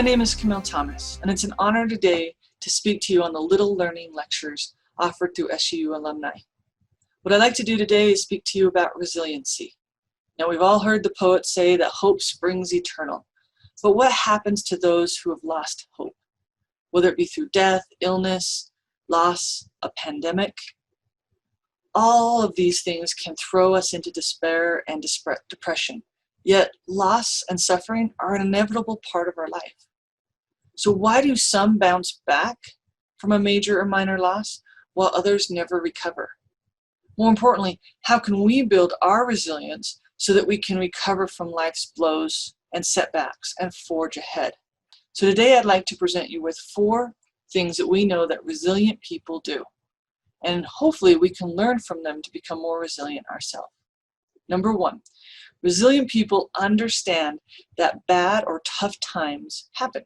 My name is Camille Thomas, and it's an honor today to speak to you on the Little Learning Lectures offered through SUU alumni. What I'd like to do today is speak to you about resiliency. Now, we've all heard the poet say that hope springs eternal, but what happens to those who have lost hope? Whether it be through death, illness, loss, a pandemic, all of these things can throw us into despair and depression. Yet loss and suffering are an inevitable part of our life. So why do some bounce back from a major or minor loss while others never recover? More importantly, how can we build our resilience so that we can recover from life's blows and setbacks and forge ahead? So today I'd like to present you with 4 things that we know that resilient people do. And hopefully we can learn from them to become more resilient ourselves. Number 1, resilient people understand that bad or tough times happen.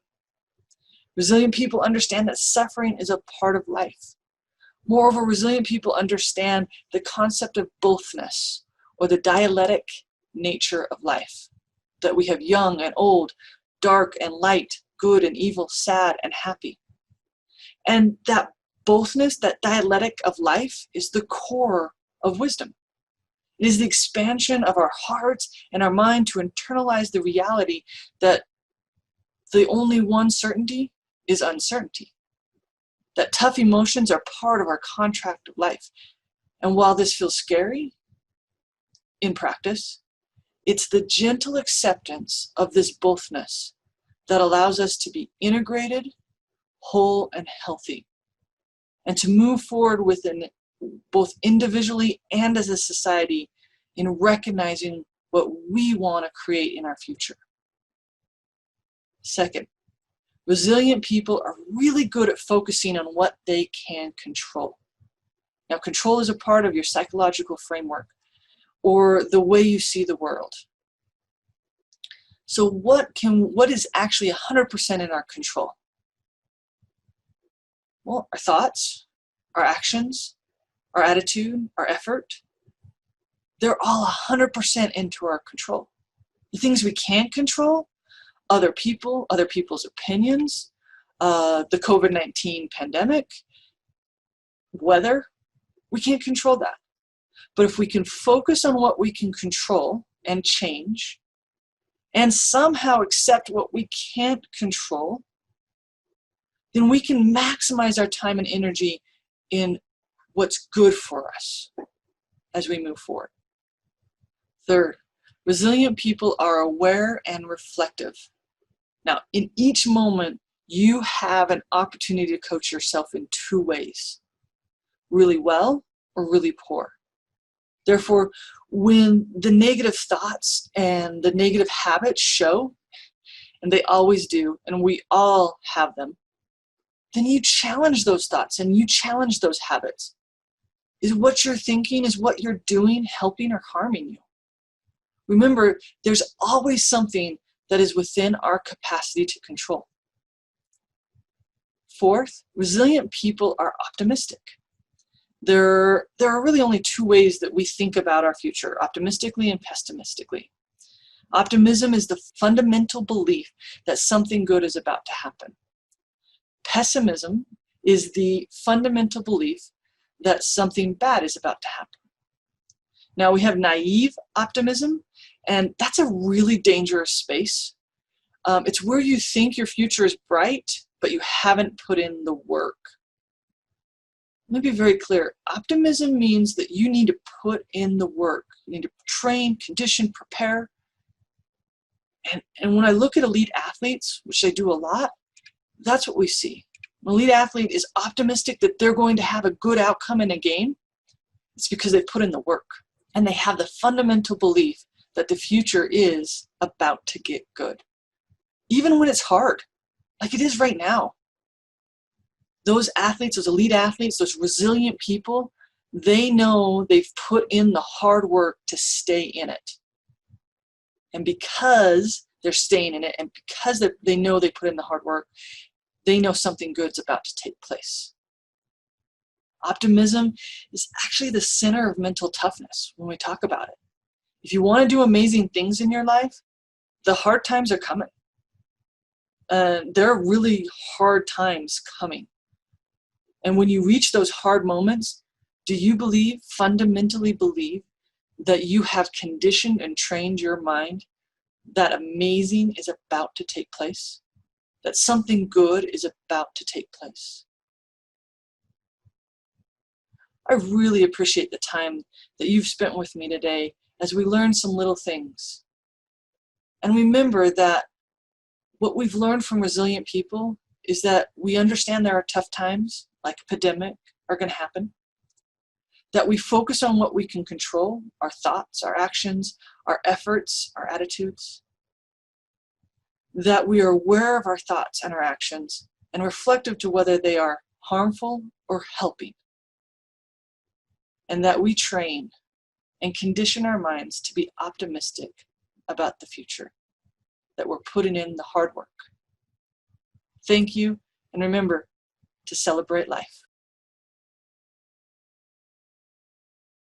Resilient people understand that suffering is a part of life. Moreover, resilient people understand the concept of bothness, or the dialectic nature of life. That we have young and old, dark and light, good and evil, sad and happy. And that bothness, that dialectic of life, is the core of wisdom. It is the expansion of our hearts and our mind to internalize the reality that the only one certainty is uncertainty. That tough emotions are part of our contract of life. And while this feels scary, in practice, it's the gentle acceptance of this bothness that allows us to be integrated, whole, and healthy, and to move forward within both individually and as a society in recognizing what we want to create in our future. Second, resilient people are really good at focusing on what they can control. Now, control is a part of your psychological framework or the way you see the world. So what is actually 100% in our control? Well, our thoughts, our actions, our attitude, our effort, they're all 100% into our control. The things we can't control, other people, other people's opinions, the COVID-19 pandemic, weather, we can't control that. But if we can focus on what we can control and change, and somehow accept what we can't control, then we can maximize our time and energy in what's good for us as we move forward. Third, resilient people are aware and reflective. Now, in each moment, you have an opportunity to coach yourself in 2 ways, really well or really poor. Therefore, when the negative thoughts and the negative habits show, and they always do, and we all have them, then you challenge those thoughts and you challenge those habits. Is what you're thinking, is what you're doing helping or harming you? Remember, there's always something that is within our capacity to control. Fourth, resilient people are optimistic. There are really only 2 ways that we think about our future, optimistically and pessimistically. Optimism is the fundamental belief that something good is about to happen. Pessimism is the fundamental belief that something bad is about to happen. Now, we have naive optimism, and that's a really dangerous space. It's where you think your future is bright, but you haven't put in the work. Let me be very clear. Optimism means that you need to put in the work. You need to train, condition, prepare. And when I look at elite athletes, which I do a lot, that's what we see. An elite athlete is optimistic that they're going to have a good outcome in a game. It's because they put in the work. And they have the fundamental belief that the future is about to get good. Even when it's hard, like it is right now. Those athletes, those elite athletes, those resilient people, they know they've put in the hard work to stay in it. And because they're staying in it, and because they know they put in the hard work, they know something good's about to take place. Optimism is actually the center of mental toughness when we talk about it. If you want to do amazing things in your life, the hard times are coming. there are really hard times coming. And when you reach those hard moments, do you fundamentally believe, that you have conditioned and trained your mind that amazing is about to take place? That something good is about to take place? I really appreciate the time that you've spent with me today as we learn some little things. And remember that what we've learned from resilient people is that we understand there are tough times, like a pandemic, are going to happen. That we focus on what we can control, our thoughts, our actions, our efforts, our attitudes. That we are aware of our thoughts and our actions and reflective to whether they are harmful or helping. And that we train and condition our minds to be optimistic about the future. That we're putting in the hard work. Thank you, and remember to celebrate life.